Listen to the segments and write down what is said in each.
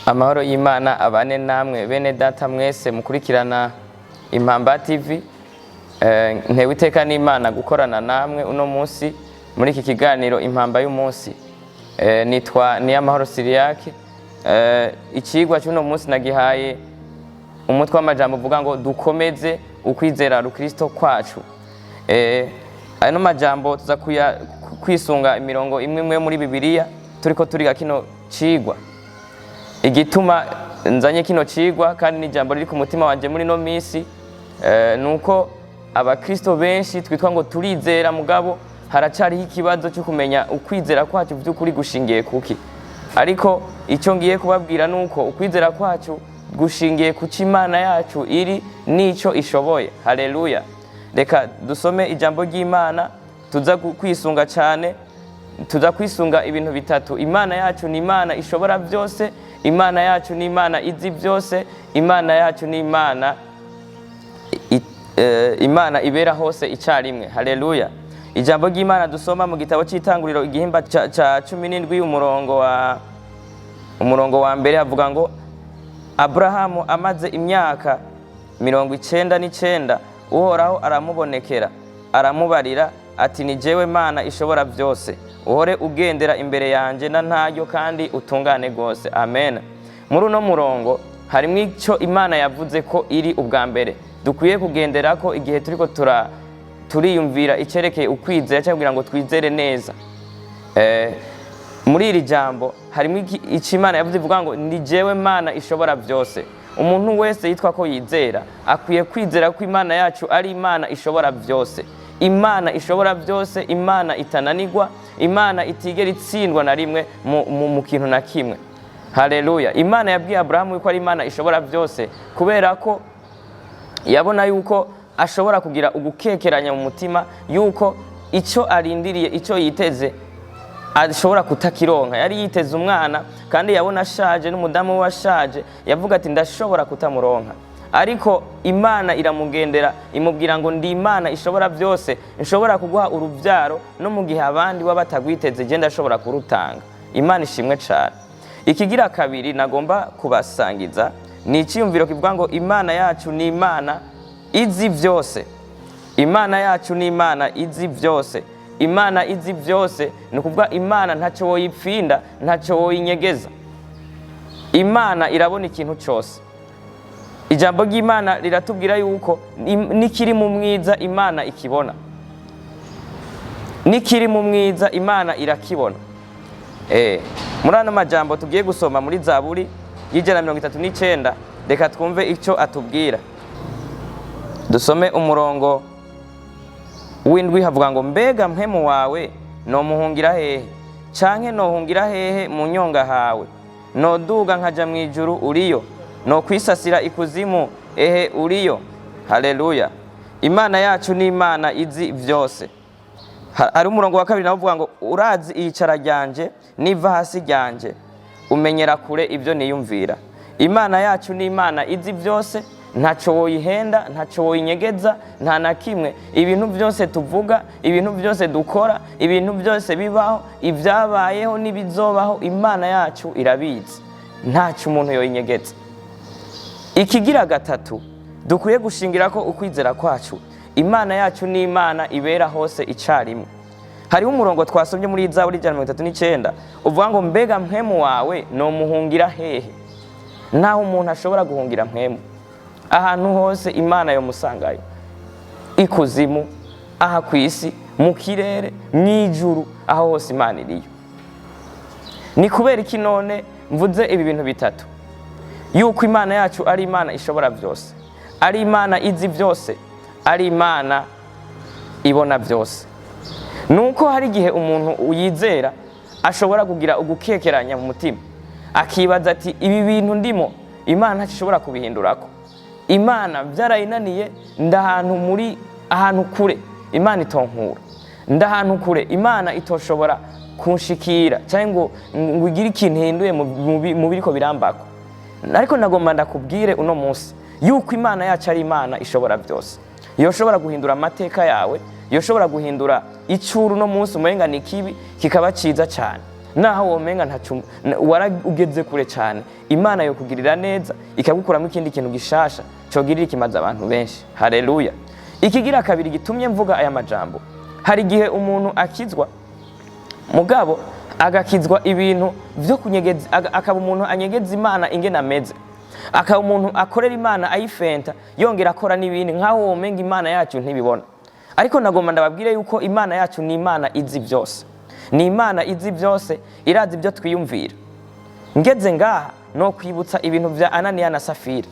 Amahoro y'Imana abane namwe bene data mwese mukurikirana Impamba TV. Ntewe iteka n'Imana gukorana namwe uno munsi muri iki kiganiro Impamba y'umunsi. Nitwa Niyamahoro Siriake. Ikigwa cy'uno munsi nagihaye umutwe w'amajambo uvuga ngo dukomeze ukwizera Kristo kwacu. Ano majambo tuza kwisunga imirongo imwe muri Bibiliya turiko turiga kino cigwa. Igituma nzanye kino cigwa kandi n'ijambo riri ku mutima wanje muri no misi nuko abakristo benshi twitwa ngo turizera mugabo haracariho ikibazo cyo kumenya ukwizera kwacu by'ukuri gushingiye kuki. Ariko icyo ngiye kubabwira nuko ukwizera kwacu gushingiye kuki Imana yacu iri nico ishoboye. Haleluya. Reka dusome ijambo ry'Imana tuza kwisunga cyane, tuza kwisunga ibintu bitatu. Imana yacu ni Imana ishobora byose, Imana yacu ni Imana izi byose, Imana yacu ni Imana ibera hose icyarimwe. Haleluya. Ijambo ry'Imana dusoma mu gitabo cy'Itanguriro igihimba ca 17 umurongo wa mbere havuga ngo Abrahamu amaze imyaka 99 Uhoraho aramubonekera aramubarira ati ni jewe Mana ishobora byose, uhore ugendera imbere yanje na ntayo kandi utungane gose. Amen. Muri uno murongo harimo icyo Imana yavuze ko iri ubwa mbere dukwiye kugendera ko igihe turiko turiyumvira icerekeye ukwizera cyangwa kugira ngo twizere neza. Muri iri jambo harimo icyo Imana yavuze ivuga ngo ni jewe Mana ishobora byose. Umuntu wese yitwa ko yizera akwiye kwizera ko Imana yacu ari Imana ishobora byose, Imana ishobora byose, Imana itananirwa, Imana itigera itsindwa na rimwe mu kintu na kimwe. Haleluya. Imana yabwiye Abrahamu yuko ari Imana ishobora byose kubera ko yabona yuko ashobora kugira ugukekeranya mu mutima yuko icyo arindiriye, icyo yiteze ashobora kutakironka. Yari yiteze umwana kandi yabona ashaje n'umudamu we ashaje, yavuga ati ndashobora kutamuronka. Ariko Imana iramugendera imubwira ngo ndi Imana ishobora byose, nshobora kuguha urubyaro no mu gihe abandi baba batagwiteze je ndashobora kurutanga. Imana ishimwe cyane. Ikigira kabiri nagomba kubasangiza ni icyumviro kivuga ngo Imana yacu ni Imana izi byose. Imana yacu ni Imana izi byose. Imana izi byose ni ukuvuga Imana ntacyo woyipfinda, ntacyo woyinyegeza. Imana irabona ikintu cyose. Ijambo ry'Imana riratubwira yuko nikiri mu mwiza Imana ikibona, nikiri mu mwiza Imana irakibona. Muri ano majambo tugiye gusoma muri Zaburi y'ijana 39, reka twumve icyo atubwira. Dusome umurongo w'indwi havuga ngo mbega mpemu wawe no muhungira hehe, canke nohungira hehe mu nyonga hawe, noduga nkaja mu ijuru uriyo, no kwisasira ikuzimu ehe uriyo. Haleluya. Imana yacu ni Imana izi byose. Ari umurongo wa kabiri navuga ngo urazi iyicara ryanje niva hasi ryanje, umenyera kure ibyo niyumvira. Imana yacu ni Imana izi byose, ntacyo woyihenda, ntacyo woyinyegeza, nta na kimwe. Ibintu byose tuvuga, ibintu byose dukora, ibintu byose bibaho, ibyabayeho n'ibizobaho, Imana yacu irabizi, ntacyo umuntu yoyinyegeza. Ikigira gatatu dukwiye gushingira ko ukwizera kwacu Imana yacu ni Imana ibera hose icyarimwe. Hariho umurongo twasomye muri Zaburi 39 uvuga ngo mbega mpemu wawe no muhungira hehe. Naho umuntu ashobora guhungira mpemu, ahantu hose Imana yo musangayo, ikuzimu, aha ku isi, mu kirere, mw'ijuru, aho hose Imana iriyo. Ni kubera iki none mvuze ibi bintu bitatu? Yuko Imana yacu ari Imana ishobora byose, ari Imana izi byose, ari Imana ibona byose. Nuko hari igihe umuntu uyizera ashobora kugira ugukekeranya mu mutima, akibaza ati ibi bintu ndimo Imana ntashobora kubihindurako. Imana byarayinaniye, ahantu kure Imana itonkura, ndahantu kure Imana itoshobora kunshikira cyangwa ngo igire ikintu hinduye mu biriko birambako. Ariko nagomba ndakubwire uno munsi yuko Imana yacu ari Imana ishobora byose. Yoshobora guhindura amateka yawe, yoshobora guhindura icuru no munsi umenga ni kibi kikaba ciza cyane. naho womenga ntacu warageze kure cyane, Imana yo kugirira neza ikagukuramo ikindi kintu gishasha cogirira ikimaze abantu benshi. Haleluya. Ikigira kabiri gitumye mvuga aya majambo, hari gihe umuntu akizwa mugabo agakizwa ibintu vyo kunyegeza, akaba umuntu anyegeza Imana ingena ameze, akaba umuntu akorera Imana ayifenta yongera akora n'ibindi nkaho womenga Imana yacu ntibibona. Ariko nagomba ndababwire yuko Imana yacu ni Imana izi byose, ni Imana izi byose, irazi ibyo twiyumvira. Ngeze ngaha no kwibutsa ibintu vya Ananiya na Safira,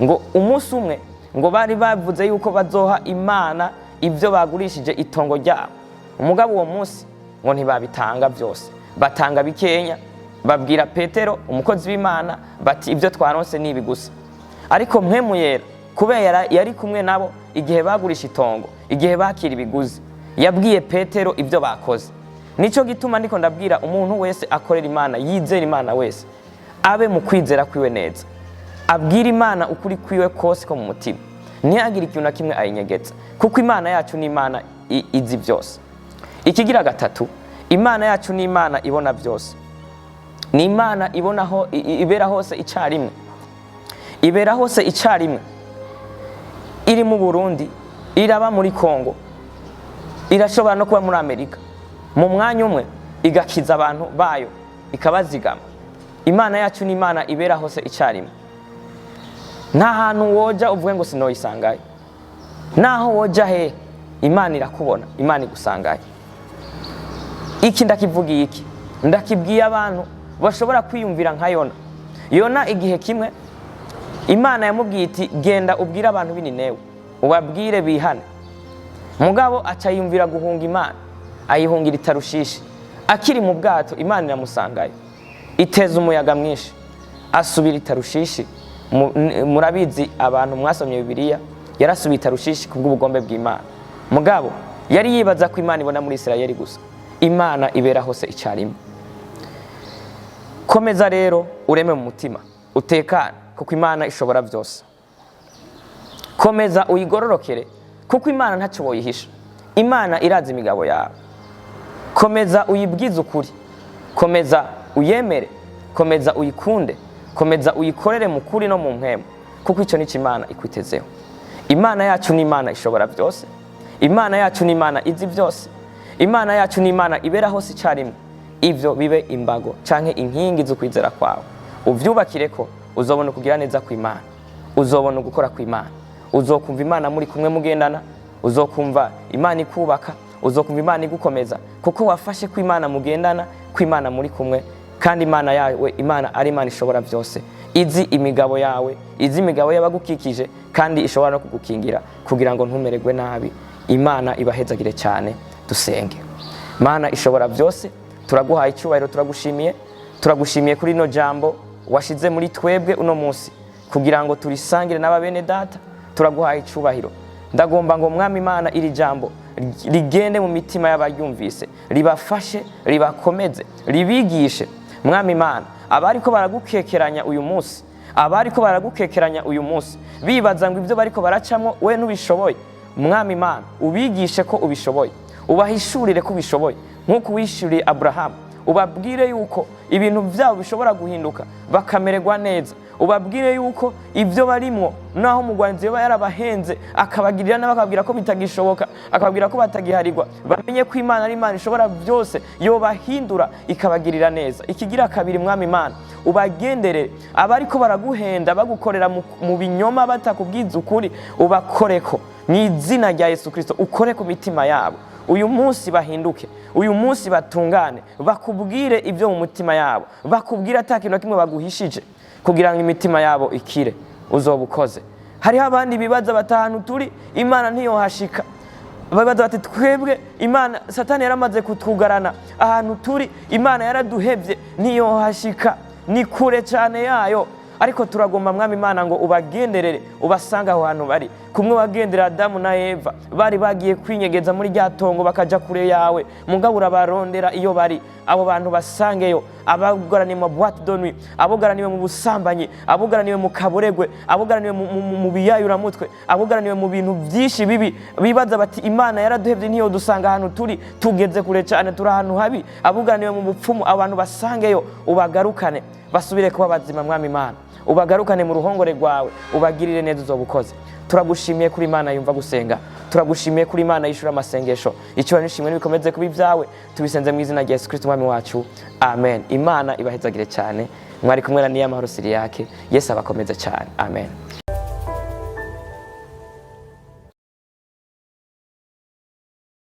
ngo umunsi umwe ngo bari bavuze yuko bazoha Imana ibyo bagurishije itongo ryabo. Umugabo uwo munsi ngo ntibabitanga byose, batanga bikenya, babwira Petero umukozi w'Imana bati ibyo twaronse nibi gusa. Ariko mpemu yera kubera yari kumwe nabo igihe bagurisha itongo, igihe bakira ibiguzi, yabwiye Petero ibyo bakoze. Nico gituma ndiko ndabwira umuntu wese akorera Imana, yizera Imana wese, abe mu kwizera kwiwe neza, abwira Imana ukuri kwiwe kose ko mu mutima, ntihagire ikintu na kimwe ayinyegeza, kuko Imana yacu ni Imana izi byose. Ikigira gatatu, Imana yacu ni Imana ibona byose, ni Imana ibonaho ibera hose icarimwe, ibera hose icarimwe, iri mu Burundi, iraba muri Kongo, irashobora no kuba muri Amerika, mu mwanya umwe igakiza abantu bayo ikabazigama. Imana yacu ni Imana ibera hose icarimwe. Nta hantu woja uvuge ngo sinoyisangaye, naho woja he Imana irakubona, Imana igusangaye. Iki ndakivugiye iki? Ndakibwiye abantu bashobora kwiyumvira nka Yona. Yona igihe kimwe Imana yamubwiye iti genda ubwire abantu b'Ininewe ubabwire bihane. Mugabo acayumvira guhunga Imana, ayihungira i Tarushishi. Akiri mu bwato Imana iramusangaye, iteza umuyaga mwinshi, asubira i Tarushishi. Murabizi abantu mwasomye Bibiliya, yarasubiye i Tarushishi kubw'ubugombe bw'Imana. Mugabo yari yibaza ko Imana ibona muri Isirayeli gusa, Imana ibera hose icarimwe. Komeza rero ureme mu mutima, utekane kuko Imana ishobora byose. Komeza uyigororokere kuko Imana ntacyo boyihisha, Imana irazi imigabo yawe. Komeza uyibwize ukuri, komeza uyemere, komeza uyikunde, komeza uyikorere mu kuri no mu mpemu, kuko icyo nicyo Imana ikwitezeho. Imana yacu ni Imana ishobora byose, Imana yacu ni Imana izi byose, Imana yacu ni Imana ibera hose icarimwe. Ivyo bibe imbago canke inkingi zo kwizera kwawe, uvyubakire ko uzobona kugira neza kw'Imana, uzobona gukora kw'Imana, uzokumva Imana muri kumwe mugendana, uzokumva Imana ikubaka, uzokumva Imana igukomeza, kuko wafashe kw'Imana mugendana, kw'Imana muri kumwe, kandi Imana yawe Imana ari Imana ishobora byose, izi imigabo yawe, izi imigabo y'abagukikije, kandi ishobora no kugukingira kugira ngo ntumererwe nabi. Imana ibahezagire cyane. Dusenge. Mana ishobora byose, turaguhaye icyubahiro, turagushimiye kuri no jambo washize muri twebwe uno munsi kugira ngo turisangire n'ababene data. Turaguhaye icyubahiro, ndagomba ngo Mwami Imana iri jambo rigende mu mitima y'abayumvise, ribafashe, ribakomeze, ribigishe. Mwami Imana, abariko baragukekeranya uyu munsi, abariko baragukekeranya uyu munsi bibaza ngo ibyo bariko baracamwo we nubishoboye, Mwami Imana ubigishe ko ubishoboye, ubahishurire ko ubishoboye nk'uko wishuriye Abrahamu, ubabwire yuko ibintu byabo bishobora guhinduka bakamererwa neza, ubabwire yuko ibyo barimwo naho umugwanzi yoba yarabahenze akabagirira n'abakabwira ko bitagishoboka, akababwira ko batagiharirwa, bamenye ko Imana ari Imana ishobora byose, yobahindura ikabagirira neza. Ikigira kabiri, Mwami Imana ubagendere abariko baraguhenda bagukorera mu binyoma batakubwiza ukuri, ubakoreko mu izina rya Yesu Kristo, ukore ku mitima yabo. Uyu munsi bahinduke, uyu munsi batungane, bakubwire ibyo mu mutima yabo, bakubwire atakintu kimwe baguhishije, kugira ngo imitima yabo ikire. Uzobukoze. Hariho abandi bibaza batahanu turi Imana ntiyohashika, babaza bati twebwe Imana, Satani yaramaze kutugarana ahantu turi, Imana yaraduhevye ntiyohashika, ni kure cyane yayo. Ariko turagomba Mwami Imana ngo ubagenderere, ubasanga aho hantu bari, kumwe wagendera Adamu na Eva bari bagiye kwinyegeza muri rya tongo bakaja kure yawe, mugabo urabarondera iyo bari. Abo bantu basangeyo, abagaraniwe mu boîte de nuit, abogaraniwe mu busambanyi, abogaraniwe mu kaboregwe, abogaraniwe mu biyayuramutwe, abogaraniwe mu bintu byinshi bibi, bibaza bati Imana yaraduhevye ntiyo dusanga ahantu turi, tugeze kure cyane, turi ahantu habi. Abogaraniwe mu bupfumu, abantu basangeyo, ubagarukane basubire kuba bazima. Mwami Imana, ubagarukane mu ruhongore rwawe, ubagirire neza, uzobukoze. Turagushimiye kuri Imana yumva gusenga, turagushimiye kuri Imana yishura amasengesho. Icyubahiro n'ishimwe bikomeze kuba ibyawe, tubisenze mu izina rya Yesu Kristo umwami wacu, amen. Imana ibahezagire cyane. Mwari kumwe na Niyamahoro Siriyake. Yesu abakomeze cyane, amen.